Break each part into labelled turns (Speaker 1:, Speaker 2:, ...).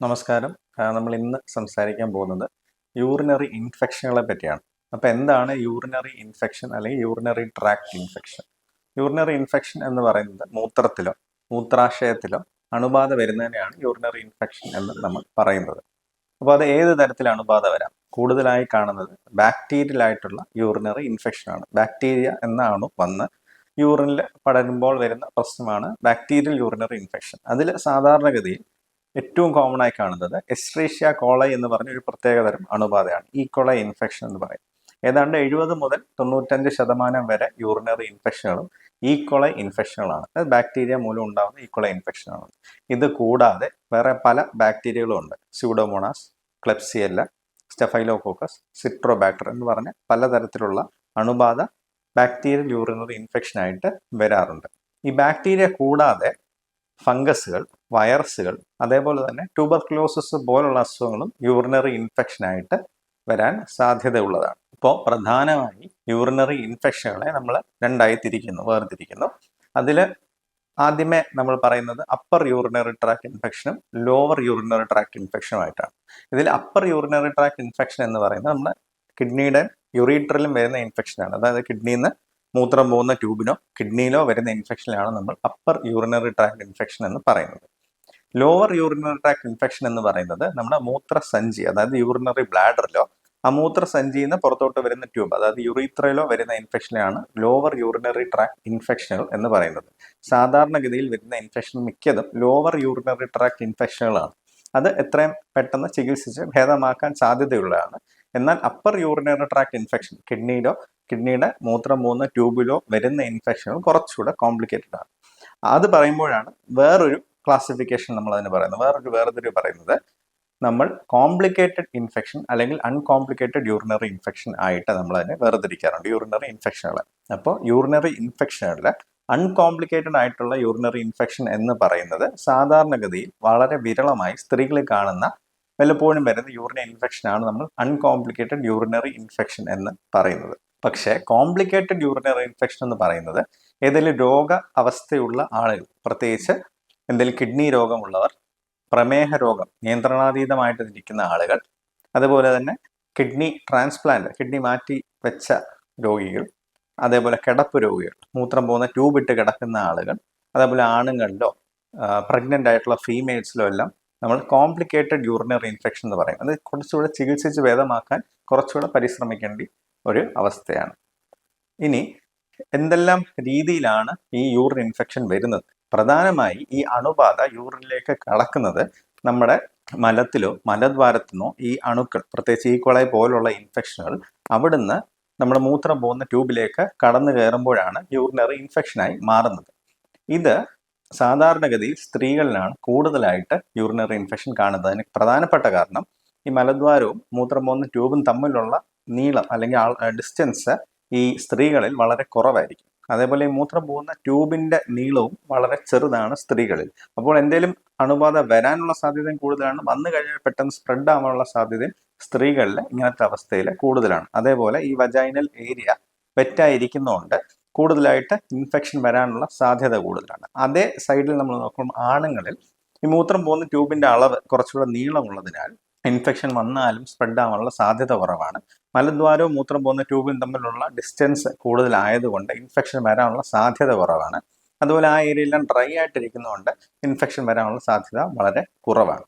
Speaker 1: നമസ്കാരം. നമ്മൾ ഇന്ന് സംസാരിക്കാൻ പോകുന്നത് യൂറിനറി ഇൻഫെക്ഷനുകളെ പറ്റിയാണ്. അപ്പോൾ എന്താണ് യൂറിനറി ഇൻഫെക്ഷൻ അല്ലെങ്കിൽ urinary tract infection? Urinary infection എന്ന് പറയുന്നത് മൂത്രത്തിലോ മൂത്രാശയത്തിലോ അണുബാധ വരുന്നതിനെയാണ് യൂറിനറി ഇൻഫെക്ഷൻ എന്ന് നമ്മൾ പറയുന്നത്. അപ്പോൾ അത് ഏത് തരത്തിൽ അണുബാധ വരാം? കൂടുതലായി കാണുന്നത് ബാക്ടീരിയൽ ആയിട്ടുള്ള യൂറിനറി ഇൻഫെക്ഷനാണ്. ബാക്ടീരിയ എന്ന അണു വന്ന് യൂറിനിൽ പടരുമ്പോൾ വരുന്ന പ്രശ്നമാണ് ബാക്ടീരിയൽ യൂറിനറി ഇൻഫെക്ഷൻ. അതിൽ സാധാരണഗതിയിൽ ഏറ്റവും കോമൺ ആയി കാണുന്നത് എസ്ട്രീഷ്യ കോളൈ എന്ന് പറഞ്ഞ ഒരു പ്രത്യേകതരം അണുബാധയാണ്. ഈ കോളൈ ഇൻഫെക്ഷൻ എന്ന് പറയും. ഏതാണ്ട് 70 മുതൽ 95% വരെ യൂറിനറി ഇൻഫെക്ഷനുകളും ഈ കോളൈ ഇൻഫെക്ഷനുകളാണ്. അത് ബാക്ടീരിയ മൂലം ഉണ്ടാകുന്ന ഈ കോളൈ ഇൻഫെക്ഷനാണ്. ഇത് കൂടാതെ വേറെ പല ബാക്ടീരിയകളും ഉണ്ട്. സ്യൂഡോമോണാസ്, ക്ലെപ്സിയെല്ല, സ്റ്റെഫൈലോകോക്കസ്, സിട്രോബാക്ടർ എന്ന് പറഞ്ഞ പലതരത്തിലുള്ള അണുബാധ ബാക്ടീരിയൽ യൂറിനറി ഇൻഫെക്ഷനായിട്ട് വരാറുണ്ട്. ഈ ബാക്ടീരിയ കൂടാതെ ഫംഗസുകൾ, വൈറസുകൾ, അതേപോലെ തന്നെ ട്യൂബർക്ലോസിസ് പോലുള്ള അസുഖങ്ങളും യൂറിനറി ഇൻഫെക്ഷനായിട്ട് വരാൻ സാധ്യതയുള്ളതാണ്. ഇപ്പോൾ പ്രധാനമായി യൂറിനറി ഇൻഫെക്ഷനുകളെ നമ്മൾ രണ്ടായി വേർതിരിക്കുന്നു. അതിൽ ആദ്യമേ നമ്മൾ പറയുന്നത് അപ്പർ യൂറിനറി ട്രാക്ട് ഇൻഫെക്ഷനും ലോവർ യൂറിനറി ട്രാക്ട് ഇൻഫെക്ഷനുമായിട്ടാണ്. ഇതിൽ അപ്പർ യൂറിനറി ട്രാക്ട് ഇൻഫെക്ഷൻ എന്ന് പറയുന്നത് നമ്മുടെ കിഡ്നിയുടെ യുറീട്രലും വരുന്ന ഇൻഫെക്ഷനാണ്. അതായത് കിഡ്നിയിൽ നിന്ന് മൂത്രം പോകുന്ന ട്യൂബിനോ കിഡ്നിയിലോ വരുന്ന ഇൻഫെക്ഷനാണ് നമ്മൾ അപ്പർ യൂറിനറി ട്രാക്ട് ഇൻഫെക്ഷൻ എന്ന് പറയുന്നത്. ലോവർ യൂറിനറി ട്രാക്ട് ഇൻഫെക്ഷൻ എന്ന് പറയുന്നത് നമ്മുടെ മൂത്രസഞ്ചി, അതായത് യൂറിനറി ബ്ലാഡറിലോ ആ മൂത്രസഞ്ചിയിൽ നിന്ന് പുറത്തോട്ട് വരുന്ന ട്യൂബ്, അതായത് യുറീത്രയിലോ വരുന്ന ഇൻഫെക്ഷനാണ് ലോവർ യൂറിനറി ട്രാക്ട് ഇൻഫെക്ഷനുകൾ എന്ന് പറയുന്നത്. സാധാരണഗതിയിൽ വരുന്ന ഇൻഫെക്ഷൻ മിക്കതും ലോവർ യൂറിനറി ട്രാക്ട് ഇൻഫെക്ഷനുകളാണ്. അത് എത്രയും പെട്ടെന്ന് ചികിത്സിച്ച് ഭേദമാക്കാൻ സാധ്യതയുള്ളതാണ്. എന്നാൽ അപ്പർ യൂറിനറി ട്രാക്ട് ഇൻഫെക്ഷൻ കിഡ്നിയുടെ മൂത്രം പോകുന്ന ട്യൂബിലോ വരുന്ന ഇൻഫെക്ഷനുകൾ കുറച്ചുകൂടെ കോംപ്ലിക്കേറ്റഡ് ആണ്. അത് പറയുമ്പോഴാണ് വേറൊരു ക്ലാസിഫിക്കേഷൻ നമ്മൾ അതിന് പറയുന്നത്, വേറൊരു പറയുന്നത് നമ്മൾ കോംപ്ലിക്കേറ്റഡ് ഇൻഫെക്ഷൻ അല്ലെങ്കിൽ അൺകോംപ്ലിക്കേറ്റഡ് യൂറിനറി ഇൻഫെക്ഷൻ ആയിട്ട് നമ്മൾ അതിനെ വേർതിരിക്കാറുണ്ട്, യൂറിനറി ഇൻഫെക്ഷനുകൾ. അപ്പോൾ യൂറിനറി ഇൻഫെക്ഷനുകളിൽ അൺകോംപ്ലിക്കേറ്റഡ് ആയിട്ടുള്ള യൂറിനറി ഇൻഫെക്ഷൻ എന്ന് പറയുന്നത് സാധാരണഗതിയിൽ വളരെ വിരളമായി സ്ത്രീകളിൽ കാണുന്ന വല്ലപ്പോഴും വരുന്ന യൂറിനറി ഇൻഫെക്ഷനാണ് നമ്മൾ അൺകോംപ്ലിക്കേറ്റഡ് യൂറിനറി ഇൻഫെക്ഷൻ എന്ന് പറയുന്നത്. പക്ഷേ കോംപ്ലിക്കേറ്റഡ് യൂറിനറി ഇൻഫെക്ഷൻ എന്ന് പറയുന്നത് ഏതെങ്കിലും രോഗ അവസ്ഥയുള്ള ആളുകൾ, പ്രത്യേകിച്ച് എന്തെങ്കിലും കിഡ്നി രോഗമുള്ളവർ, പ്രമേഹ രോഗം നിയന്ത്രണാതീതമായിട്ട് ഇരിക്കുന്ന ആളുകൾ, അതുപോലെ തന്നെ കിഡ്നി ട്രാൻസ്പ്ലാന്റ്, കിഡ്നി മാറ്റി വെച്ച രോഗികൾ, അതേപോലെ കിടപ്പ് രോഗികൾ, മൂത്രം പോകുന്ന ട്യൂബ് ഇട്ട് കിടക്കുന്ന ആളുകൾ, അതേപോലെ ആണുങ്ങളിലോ പ്രഗ്നൻ്റ് ആയിട്ടുള്ള ഫീമെയിൽസിലോ എല്ലാം നമ്മൾ കോംപ്ലിക്കേറ്റഡ് യൂറിനറി ഇൻഫെക്ഷൻ എന്ന് പറയും. അത് കുറച്ചുകൂടെ ചികിത്സിച്ച് ഭേദമാക്കാൻ കുറച്ചുകൂടെ പരിശ്രമിക്കേണ്ട ഒരു അവസ്ഥയാണ്. ഇനി എന്തെല്ലാം രീതിയിലാണ് ഈ യൂറിൻ ഇൻഫെക്ഷൻ വരുന്നത്? പ്രധാനമായി ഈ അണുബാധ യൂറിനിലേക്ക് കടക്കുന്നത് നമ്മുടെ മലത്തിലോ മലദ്വാരത്തിനോ ഈ അണുക്കൾ, പ്രത്യേകിച്ച് ഈ കൊളൈ പോലുള്ള ഇൻഫെക്ഷനുകൾ അവിടുന്ന് നമ്മുടെ മൂത്രം പോകുന്ന ട്യൂബിലേക്ക് കടന്നു കയറുമ്പോഴാണ് യൂറിനറി ഇൻഫെക്ഷനായി മാറുന്നത്. ഇത് സാധാരണഗതിയിൽ സ്ത്രീകളിലാണ് കൂടുതലായിട്ട് യൂറിനറി ഇൻഫെക്ഷൻ കാണുന്നത്. അതിന് പ്രധാനപ്പെട്ട കാരണം ഈ മലദ്വാരവും മൂത്രം പോകുന്ന ട്യൂബും തമ്മിലുള്ള നീളം അല്ലെങ്കിൽ ഡിസ്റ്റൻസ് ഈ സ്ത്രീകളിൽ വളരെ കുറവായിരിക്കും. അതേപോലെ ഈ മൂത്രം പോകുന്ന ട്യൂബിന്റെ നീളവും വളരെ ചെറുതാണ് സ്ത്രീകളിൽ. അപ്പോൾ എന്തെങ്കിലും അണുബാധ വരാനുള്ള സാധ്യതയും കൂടുതലാണ്. വന്നു കഴിഞ്ഞാൽ പെട്ടെന്ന് സ്പ്രെഡ് ആവാനുള്ള സാധ്യതയും സ്ത്രീകളിൽ ഇങ്ങനത്തെ അവസ്ഥയിൽ കൂടുതലാണ്. അതേപോലെ ഈ വജൈനൽ ഏരിയ വെറ്റായിരിക്കുന്നതുകൊണ്ട് കൂടുതലായിട്ട് ഇൻഫെക്ഷൻ വരാനുള്ള സാധ്യത കൂടുതലാണ്. അതേ സൈഡിൽ നമ്മൾ നോക്കുമ്പോൾ ആണുങ്ങളിൽ ഈ മൂത്രം പോകുന്ന ട്യൂബിന്റെ അളവ് കുറച്ചുകൂടെ നീളമുള്ളതിനാൽ ഇൻഫെക്ഷൻ വന്നാലും സ്പ്രെഡ് ആവാനുള്ള സാധ്യത കുറവാണ്. മലദ്വാരവും മൂത്രം പോകുന്ന ട്യൂബും തമ്മിലുള്ള ഡിസ്റ്റൻസ് കൂടുതലായതുകൊണ്ട് ഇൻഫെക്ഷൻ വരാനുള്ള സാധ്യത കുറവാണ്. അതുപോലെ ആ ഏരിയയെല്ലാം ഡ്രൈ ആയിട്ടിരിക്കുന്നതുകൊണ്ട് ഇൻഫെക്ഷൻ വരാനുള്ള സാധ്യത വളരെ കുറവാണ്.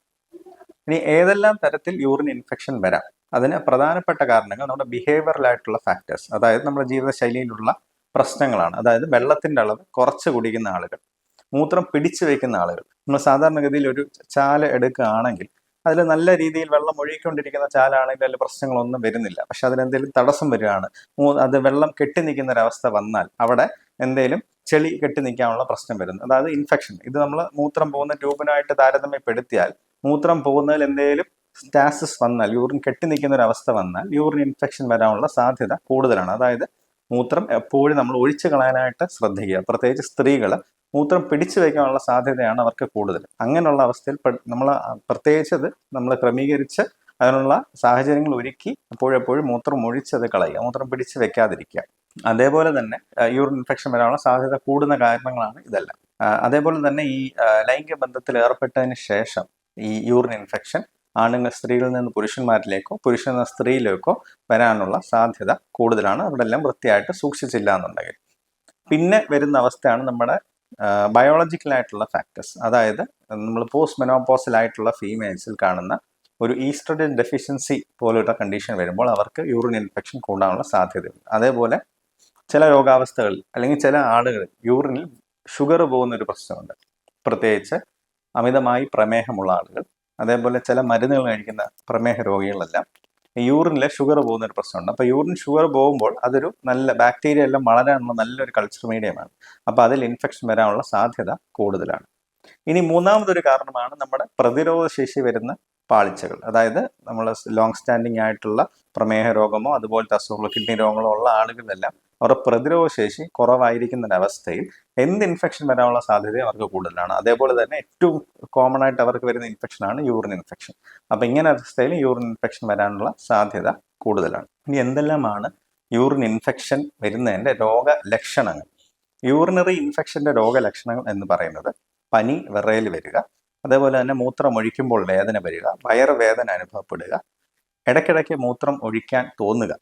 Speaker 1: ഇനി ഏതെല്ലാം തരത്തിൽ യൂറിൻ ഇൻഫെക്ഷൻ വരാം? അതിന് പ്രധാനപ്പെട്ട കാരണങ്ങൾ നമ്മുടെ ബിഹേവിയറൽ ആയിട്ടുള്ള ഫാക്ടേഴ്സ്, അതായത് നമ്മുടെ ജീവിതശൈലിയിലുള്ള പ്രശ്നങ്ങളാണ്. അതായത് വെള്ളത്തിന്റെ അളവ് കുറച്ച് കുടിക്കുന്ന ആളുകൾ, മൂത്രം പിടിച്ചു വയ്ക്കുന്ന ആളുകൾ. നമ്മൾ സാധാരണഗതിയിൽ ഒരു ചാല് എടുക്കുകയാണെങ്കിൽ അതിൽ നല്ല രീതിയിൽ വെള്ളം ഒഴുകിക്കൊണ്ടിരിക്കുന്ന ചാലാണെങ്കിൽ അതിൽ പ്രശ്നങ്ങളൊന്നും വരുന്നില്ല. പക്ഷെ അതിനെന്തെങ്കിലും തടസ്സം വരികയാണ്, അത് വെള്ളം കെട്ടി നിൽക്കുന്ന ഒരവസ്ഥ വന്നാൽ അവിടെ എന്തെങ്കിലും ചെളി കെട്ടി നിൽക്കാനുള്ള പ്രശ്നം വരുന്നു, അതായത് ഇൻഫെക്ഷൻ. ഇത് നമ്മൾ മൂത്രം പോകുന്ന ട്യൂബിനായിട്ട് താരതമ്യപ്പെടുത്തിയാൽ മൂത്രം പോകുന്നതിൽ എന്തെങ്കിലും സ്റ്റാസിസ് വന്നാൽ, യൂറിൻ കെട്ടി നിൽക്കുന്ന ഒരു അവസ്ഥ വന്നാൽ യൂറിൻ ഇൻഫെക്ഷൻ വരാനുള്ള സാധ്യത കൂടുതലാണ്. അതായത് മൂത്രം എപ്പോഴും നമ്മൾ ഒഴിച്ചു കളയാനായിട്ട് ശ്രദ്ധിക്കുക. പ്രത്യേകിച്ച് സ്ത്രീകൾ മൂത്രം പിടിച്ചു വയ്ക്കാനുള്ള സാധ്യതയാണ് അവർക്ക് കൂടുതൽ. അങ്ങനെയുള്ള അവസ്ഥയിൽ നമ്മൾ പ്രത്യേകിച്ചത് നമ്മൾ ക്രമീകരിച്ച് അതിനുള്ള സാഹചര്യങ്ങൾ ഒരുക്കി എപ്പോഴെപ്പോഴും മൂത്രം ഒഴിച്ചത് കളയുക, മൂത്രം പിടിച്ചു വെക്കാതിരിക്കുക. അതേപോലെ തന്നെ യൂറിൻ ഇൻഫെക്ഷൻ വരാനുള്ള സാധ്യത കൂടുന്ന കാരണങ്ങളാണ് ഇതെല്ലാം. അതേപോലെ തന്നെ ഈ ലൈംഗിക ബന്ധത്തിൽ ഏർപ്പെട്ടതിന് ശേഷം ഈ യൂറിൻ ഇൻഫെക്ഷൻ സ്ത്രീകളിൽ നിന്ന് പുരുഷന്മാരിലേക്കോ പുരുഷനിൽ നിന്ന് സ്ത്രീയിലേക്കോ വരാനുള്ള സാധ്യത കൂടുതലാണ്, അവിടെ എല്ലാം വൃത്തിയായിട്ട് സൂക്ഷിച്ചില്ല എന്നുണ്ടെങ്കിൽ. പിന്നെ വരുന്ന അവസ്ഥയാണ് നമ്മുടെ ബയോളജിക്കലായിട്ടുള്ള ഫാക്ടേഴ്സ്. അതായത് നമ്മൾ പോസ്റ്റ് മെനോപോസലായിട്ടുള്ള ഫീമെയിൽസിൽ കാണുന്ന ഒരു ഈസ്ട്രജൻ ഡെഫിഷ്യൻസി പോലുള്ള കണ്ടീഷൻ വരുമ്പോൾ അവർക്ക് യൂറിൻ ഇൻഫെക്ഷൻ കൂടാനുള്ള സാധ്യതയുണ്ട്. അതേപോലെ ചില രോഗാവസ്ഥകളിൽ അല്ലെങ്കിൽ ചില ആളുകളിൽ യൂറിനിൽ ഷുഗർ പോകുന്ന ഒരു പ്രശ്നമുണ്ട്, പ്രത്യേകിച്ച് അമിതമായി പ്രമേഹമുള്ള ആളുകൾ, അതേപോലെ ചില മരുന്നുകൾ കഴിക്കുന്ന പ്രമേഹ രോഗികളെല്ലാം യൂറിനിലെ ഷുഗർ പോകുന്ന ഒരു പ്രശ്നമുണ്ട്. അപ്പോൾ യൂറിൻ ഷുഗർ പോകുമ്പോൾ അതൊരു നല്ല ബാക്ടീരിയ എല്ലാം വളരാനുള്ള നല്ലൊരു കൾച്ചർ മീഡിയമാണ്. അപ്പോൾ അതിൽ ഇൻഫെക്ഷൻ വരാനുള്ള സാധ്യത കൂടുതലാണ്. ഇനി മൂന്നാമതൊരു കാരണമാണ് നമ്മുടെ പ്രതിരോധ ശേഷി വരുന്ന പാളിച്ചകൾ. അതായത് നമ്മൾ ലോങ് സ്റ്റാൻഡിങ് ആയിട്ടുള്ള പ്രമേഹ രോഗമോ അതുപോലത്തെ അസുഖങ്ങളോ കിഡ്നി രോഗങ്ങളോ ഉള്ള ആളുകളെല്ലാം അവരുടെ പ്രതിരോധ ശേഷി കുറവായിരിക്കുന്ന ഒരവസ്ഥയിൽ എന്ത് ഇൻഫെക്ഷൻ വരാനുള്ള സാധ്യത അവർക്ക് കൂടുതലാണ്. അതേപോലെ തന്നെ ഏറ്റവും കോമൺ ആയിട്ട് അവർക്ക് വരുന്ന ഇൻഫെക്ഷനാണ് യൂറിൻ ഇൻഫെക്ഷൻ. അപ്പം ഇങ്ങനെ അവസ്ഥയിൽ യൂറിൻ ഇൻഫെക്ഷൻ വരാനുള്ള സാധ്യത കൂടുതലാണ്. ഇനി എന്തെല്ലാമാണ് യൂറിൻ ഇൻഫെക്ഷൻ വരുന്നതിൻ്റെ രോഗലക്ഷണങ്ങൾ? യൂറിനറി ഇൻഫെക്ഷൻ്റെ രോഗലക്ഷണങ്ങൾ എന്ന് പറയുന്നത് പനി, വിറയൽ വരിക, അതേപോലെ തന്നെ മൂത്രം ഒഴിക്കുമ്പോൾ വേദന വരിക, വയറുവേദന അനുഭവപ്പെടുക, ഇടയ്ക്കിടയ്ക്ക് മൂത്രം ഒഴിക്കാൻ തോന്നുക,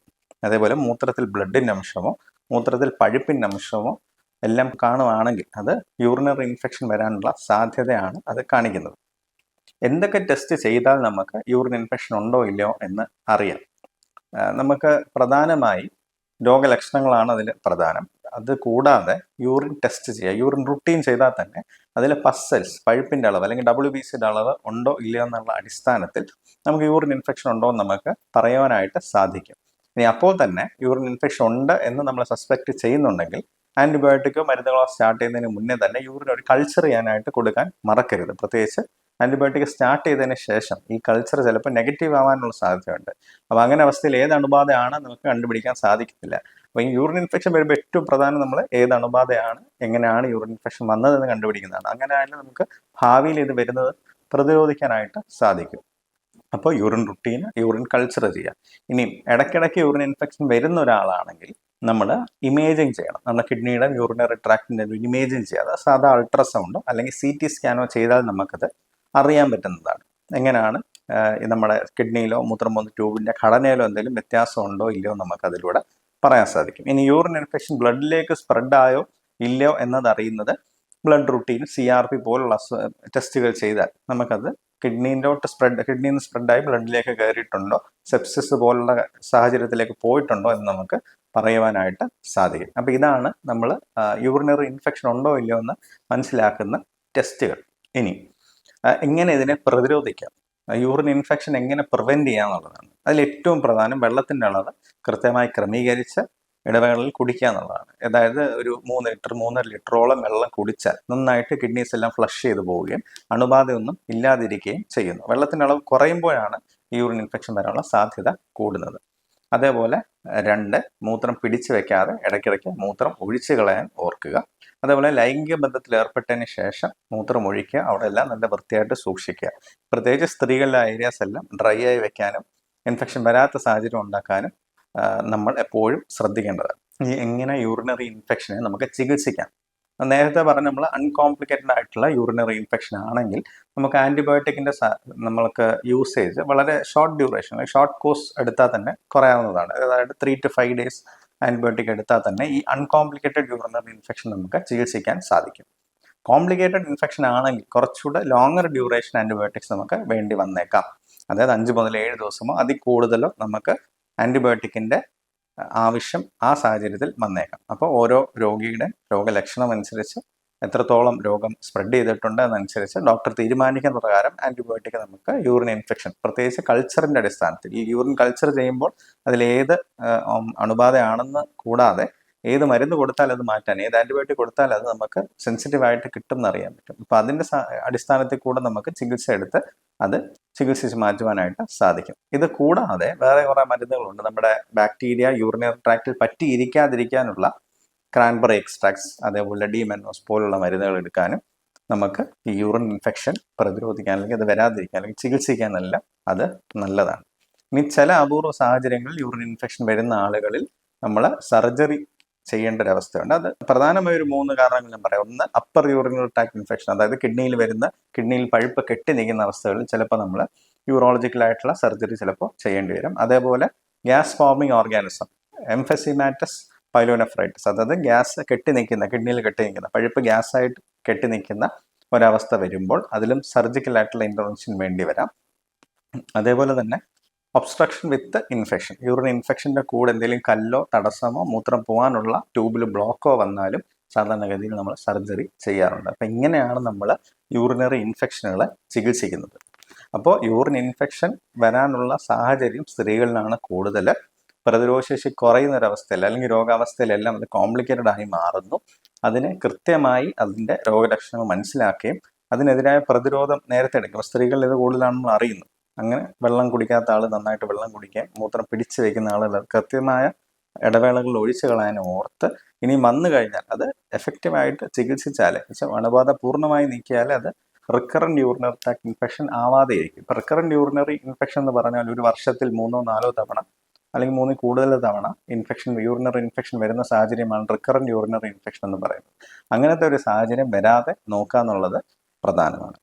Speaker 1: അതേപോലെ മൂത്രത്തിൽ ബ്ലഡിൻ്റെ അംശമോ മൂത്രത്തിൽ പഴുപ്പിൻ്റെ അംശമോ എല്ലാം കാണുകയാണെങ്കിൽ അത് യൂറിനറി ഇൻഫെക്ഷൻ വരാനുള്ള സാധ്യതയാണ് അത് കാണിക്കുന്നത്. എന്തൊക്കെ ടെസ്റ്റ് ചെയ്താൽ നമുക്ക് യൂറിൻ ഇൻഫെക്ഷൻ ഉണ്ടോ ഇല്ലയോ എന്ന് അറിയാം? നമുക്ക് പ്രധാനമായി രോഗലക്ഷണങ്ങളാണ് അതിൽ പ്രധാനം. അത് കൂടാതെ യൂറിൻ ടെസ്റ്റ് ചെയ്യുക. യൂറിൻ റുട്ടീൻ ചെയ്താൽ തന്നെ അതിൽ പസ് സെൽസ്, പഴുപ്പിൻ്റെ അളവ് അല്ലെങ്കിൽ WBCയുടെ അളവ് ഉണ്ടോ ഇല്ലയോ എന്നുള്ള അടിസ്ഥാനത്തിൽ നമുക്ക് യൂറിൻ ഇൻഫെക്ഷൻ ഉണ്ടോ എന്ന് നമുക്ക് പറയുവാനായിട്ട് സാധിക്കും. ഇനി അപ്പോൾ തന്നെ യൂറിൻ ഇൻഫെക്ഷൻ ഉണ്ട് എന്ന് നമ്മൾ സസ്പെക്ട് ചെയ്യുന്നുണ്ടെങ്കിൽ ആൻറ്റിബയോട്ടിക്കോ മരുന്നുകളോ സ്റ്റാർട്ട് ചെയ്യുന്നതിന് മുന്നേ തന്നെ യൂറിൻ ഒരു കൾച്ചർ ചെയ്യാനായിട്ട് കൊടുക്കാൻ മറക്കരുത്. പ്രത്യേകിച്ച് ആൻറ്റിബയോട്ടിക് സ്റ്റാർട്ട് ചെയ്തതിന് ശേഷം ഈ കൾച്ചർ ചിലപ്പോൾ നെഗറ്റീവ് ആവാനുള്ള സാധ്യതയുണ്ട്. അപ്പോൾ അങ്ങനെ അവസ്ഥയിൽ ഏത് അണുബാധയാണ് നമുക്ക് കണ്ടുപിടിക്കാൻ സാധിക്കത്തില്ല. അപ്പോൾ ഈ യൂറിൻ ഇൻഫെക്ഷൻ വരുമ്പോൾ ഏറ്റവും പ്രധാനം നമ്മൾ ഏത് അണുബാധയാണ്, എങ്ങനെയാണ് യൂറിൻ ഇൻഫെക്ഷൻ വന്നതെന്ന് കണ്ടുപിടിക്കുന്നതാണ്. അങ്ങനെയാണെങ്കിൽ നമുക്ക് ഭാവിയിൽ ഇത് വരുന്നത് പ്രതിരോധിക്കാനായിട്ട് സാധിക്കും. അപ്പോൾ യൂറിൻ റുട്ടീൻ, യൂറിൻ കൾച്ചർ ചെയ്യുക. ഇനി ഇടയ്ക്കിടയ്ക്ക് യൂറിൻ ഇൻഫെക്ഷൻ വരുന്ന ഒരാളാണെങ്കിൽ നമ്മൾ ഇമേജിങ് ചെയ്യണം. നമ്മുടെ കിഡ്നിയുടെ യൂറിനറി ട്രാക്റ്റിൻ്റെ ഇമേജിങ് ചെയ്യാതെ സാധാ അൾട്രാസൗണ്ടോ അല്ലെങ്കിൽ CT സ്കാനോ ചെയ്താൽ നമുക്കത് അറിയാൻ പറ്റുന്നതാണ്. എങ്ങനെയാണ് നമ്മുടെ കിഡ്നിയിലോ മൂത്രം പോകുന്ന ട്യൂബിൻ്റെ ഘടനയിലോ എന്തെങ്കിലും വ്യത്യാസം ഉണ്ടോ ഇല്ലയോ നമുക്കതിലൂടെ പറയാൻ സാധിക്കും. ഇനി യൂറിൻ ഇൻഫെക്ഷൻ ബ്ലഡിലേക്ക് സ്പ്രെഡായോ ഇല്ലയോ എന്നതറിയുന്നത് ബ്ലഡ് റുട്ടീൻ, CRP പോലുള്ള ടെസ്റ്റുകൾ ചെയ്താൽ നമുക്കത് കിഡ്നിയിൽ നിന്ന് സ്പ്രെഡായി ബ്ലഡിലേക്ക് കയറിയിട്ടുണ്ടോ, സെപ്സിസ് പോലുള്ള സാഹചര്യത്തിലേക്ക് പോയിട്ടുണ്ടോ എന്ന് നമുക്ക് പറയുവാനായിട്ട് സാധിക്കും. അപ്പോൾ ഇതാണ് നമ്മൾ യൂറിനറി ഇൻഫെക്ഷൻ ഉണ്ടോ ഇല്ലയോ എന്ന് മനസ്സിലാക്കുന്ന ടെസ്റ്റുകൾ. ഇനി എങ്ങനെ ഇതിനെ പ്രതിരോധിക്കാം, യൂറിൻ ഇൻഫെക്ഷൻ എങ്ങനെ പ്രിവെൻറ്റ് ചെയ്യാന്നുള്ളതാണ്. അതിൽ ഏറ്റവും പ്രധാനം വെള്ളത്തിൻ്റെ അളവ് കൃത്യമായി ക്രമീകരിച്ച് ഇടവേളയിൽ കുടിക്കുക എന്നുള്ളതാണ്. അതായത് ഒരു 3 ലിറ്റർ 3.5 ലിറ്ററോളം വെള്ളം കുടിച്ചാൽ നന്നായിട്ട് കിഡ്നീസ് എല്ലാം ഫ്ലഷ് ചെയ്ത് പോവുകയും അണുബാധയൊന്നും ഇല്ലാതിരിക്കുകയും ചെയ്യുന്നു. വെള്ളത്തിൻ്റെ അളവ് കുറയുമ്പോഴാണ് യൂറിൻ ഇൻഫെക്ഷൻ വരാനുള്ള സാധ്യത കൂടുന്നത്. അതേപോലെ 2, മൂത്രം പിടിച്ചു വെക്കാതെ ഇടയ്ക്കിടയ്ക്ക് മൂത്രം ഒഴിച്ചു കളയാൻ ഓർക്കുക. അതേപോലെ ലൈംഗിക ബന്ധത്തിൽ ഏർപ്പെട്ടതിന് ശേഷം മൂത്രം ഒഴിക്കുക, അവിടെ എല്ലാം നല്ല വൃത്തിയായിട്ട് സൂക്ഷിക്കുക. പ്രത്യേകിച്ച് സ്ത്രീകളുടെ ഏരിയാസ് എല്ലാം ഡ്രൈ ആയി വെക്കാനും ഇൻഫെക്ഷൻ വരാത്ത സാഹചര്യം ഉണ്ടാക്കാനും നമ്മൾ എപ്പോഴും ശ്രദ്ധിക്കേണ്ടത്. ഈ എങ്ങനെ യൂറിനറി ഇൻഫെക്ഷനെ നമുക്ക് ചികിത്സിക്കാം? നേരത്തെ പറഞ്ഞ നമ്മൾ അൺകോംപ്ലിക്കേറ്റഡ് ആയിട്ടുള്ള യൂറിനറി ഇൻഫെക്ഷൻ ആണെങ്കിൽ നമുക്ക് ആൻറ്റിബയോട്ടിക്കിൻ്റെ നമ്മൾക്ക് യൂസേജ് വളരെ ഷോർട്ട് ഡ്യൂറേഷൻ, ഷോർട്ട് കോഴ്സ് എടുത്താൽ തന്നെ കുറയാവുന്നതാണ്. അതായത് 3 to 5 days ആൻറ്റിബയോട്ടിക് എടുത്താൽ തന്നെ ഈ അൺകോംപ്ലിക്കേറ്റഡ് യൂറിനറി ഇൻഫെക്ഷൻ നമുക്ക് ചികിത്സിക്കാൻ സാധിക്കും. കോംപ്ലിക്കേറ്റഡ് ഇൻഫെക്ഷൻ ആണെങ്കിൽ കുറച്ചുകൂടെ ലോങ്ങർ ഡ്യൂറേഷൻ ആൻറ്റിബയോട്ടിക്സ് നമുക്ക് വേണ്ടി വന്നേക്കാം. അതായത് 5 മുതൽ 7 ദിവസമോ അതിൽ കൂടുതലോ നമുക്ക് ആൻറ്റിബയോട്ടിക്കിൻ്റെ ആവശ്യം ആ സാഹചര്യത്തിൽ വന്നേക്കാം. അപ്പോൾ ഓരോ രോഗിയുടെ രോഗലക്ഷണം അനുസരിച്ച് എത്രത്തോളം രോഗം സ്പ്രെഡ് ചെയ്തിട്ടുണ്ട് എന്നനുസരിച്ച് ഡോക്ടർ തീരുമാനിക്കുന്ന പ്രകാരം ആൻറ്റിബയോട്ടിക് നമുക്ക് യൂറിൻ ഇൻഫെക്ഷൻ, പ്രത്യേകിച്ച് കൾച്ചറിൻ്റെ അടിസ്ഥാനത്തിൽ ഈ യൂറിൻ കൾച്ചർ ചെയ്യുമ്പോൾ അതിലേത് അണുബാധയാണെന്ന് കൂടാതെ ഏത് മരുന്ന് കൊടുത്താൽ അത് മാറ്റാൻ, ഏത് ആൻറ്റിബയോട്ടിക് കൊടുത്താൽ അത് നമുക്ക് സെൻസിറ്റീവായിട്ട് കിട്ടുമെന്ന് അറിയാൻ പറ്റും. അപ്പോൾ അതിൻ്റെ അടിസ്ഥാനത്തിൽ കൂടെ നമുക്ക് ചികിത്സ എടുത്ത് അത് ചികിത്സിച്ച് മാറ്റുവാനായിട്ട് സാധിക്കും. ഇത് കൂടാതെ വേറെ കുറേ മരുന്നുകളുണ്ട്. നമ്മുടെ ബാക്ടീരിയ യൂറിനറി ട്രാക്റ്റിൽ പറ്റിയിരിക്കാതിരിക്കാനുള്ള ക്രാൻബറി എക്സ്ട്രാക്ട്സ്, അതേപോലെ ഡിമെനോസ് പോലുള്ള മരുന്നുകൾ എടുക്കാനും നമുക്ക് ഈ യൂറിൻ ഇൻഫെക്ഷൻ പ്രതിരോധിക്കാൻ അല്ലെങ്കിൽ അത് വരാതിരിക്കാൻ അല്ലെങ്കിൽ ചികിത്സിക്കാനെല്ലാം അത് നല്ലതാണ്. ഇനി ചില അപൂർവ സാഹചര്യങ്ങളിൽ യൂറിൻ ഇൻഫെക്ഷൻ വരുന്ന ആളുകളിൽ നമ്മൾ സർജറി ചെയ്യേണ്ട ഒരു അവസ്ഥയുണ്ട്. അത് പ്രധാനമായ ഒരു 3 കാരണങ്ങൾ ഞാൻ പറയാം. ഒന്ന് അപ്പർ യൂറിനറി ട്രാക്ട് ഇൻഫെക്ഷൻ, അതായത് കിഡ്നിയിൽ പഴുപ്പ് കെട്ടി നിൽക്കുന്ന അവസ്ഥകളിൽ ചിലപ്പോൾ നമ്മൾ യൂറോളജിക്കലായിട്ടുള്ള സർജറി ചിലപ്പോൾ ചെയ്യേണ്ടി വരും. അതേപോലെ ഗ്യാസ് ഫോമിങ് ഓർഗാനിസം, എംഫെസിമാറ്റസ് പൈലോനെഫ്രൈറ്റിസ്, അതായത് ഗ്യാസ് കിഡ്നിയിൽ കെട്ടി നിൽക്കുന്ന പഴുപ്പ് ഗ്യാസായിട്ട് കെട്ടി നിൽക്കുന്ന ഒരവസ്ഥ വരുമ്പോൾ അതിലും സർജിക്കലായിട്ടുള്ള ഇൻ്റർവെൻഷൻ വേണ്ടി വരാം. അതേപോലെ തന്നെ ഒബ്സ്ട്രക്ഷൻ വിത്ത് ഇൻഫെക്ഷൻ, യൂറിൻ ഇൻഫെക്ഷൻ്റെ കൂടെ എന്തെങ്കിലും കല്ലോ തടസ്സമോ മൂത്രം പോകാനുള്ള ട്യൂബിൽ ബ്ലോക്കോ വന്നാലും സാധാരണഗതിയിൽ നമ്മൾ സർജറി ചെയ്യാറുണ്ട്. അപ്പം ഇങ്ങനെയാണ് നമ്മൾ യൂറിനറി ഇൻഫെക്ഷനുകളെ ചികിത്സിക്കുന്നത്. അപ്പോൾ യൂറിൻ ഇൻഫെക്ഷൻ വരാനുള്ള സാഹചര്യം സ്ത്രീകളിലാണ് കൂടുതൽ. പ്രതിരോധശേഷി കുറയുന്ന ഒരവസ്ഥയിൽ അല്ലെങ്കിൽ രോഗാവസ്ഥയിലെല്ലാം അത് കോംപ്ലിക്കേറ്റഡ് ആയി മാറുന്നു. അതിനെ കൃത്യമായി അതിൻ്റെ രോഗലക്ഷണങ്ങൾ മനസ്സിലാക്കുകയും അതിനെതിരായ പ്രതിരോധം നേരത്തെ എടുക്കും. സ്ത്രീകളിൽ ഇത് കൂടുതലാണെന്ന് അറിയുന്നു. അങ്ങനെ വെള്ളം കുടിക്കാത്ത ആൾ നന്നായിട്ട് വെള്ളം കുടിക്കാൻ, മൂത്രം പിടിച്ചു വയ്ക്കുന്ന ആളുകൾ കൃത്യമായ ഇടവേളകളിൽ ഒഴിച്ചു കളയാനും ഓർത്ത് ഇനി വന്നു കഴിഞ്ഞാൽ അത് എഫക്റ്റീവായിട്ട് ചികിത്സിച്ചാൽ, അണുബാധ പൂർണ്ണമായി നീക്കിയാൽ അത് റിക്കറൻറ്റ് യൂറിനറി ട്രാക്ട് ഇൻഫെക്ഷൻ ആവാതെ ഇരിക്കും. ഇപ്പോൾ റിക്കറൻറ്റ് യൂറിനറി ഇൻഫെക്ഷൻ എന്ന് പറഞ്ഞാൽ ഒരു വർഷത്തിൽ 3-4 തവണ അല്ലെങ്കിൽ 3 കൂടുതൽ തവണ യൂറിനറി ഇൻഫെക്ഷൻ വരുന്ന സാഹചര്യമാണ് റിക്കറൻറ്റ് യൂറിനറി ഇൻഫെക്ഷൻ എന്ന് പറയുന്നത്. അങ്ങനത്തെ ഒരു സാഹചര്യം വരാതെ നോക്കുക എന്നുള്ളത് പ്രധാനമാണ്.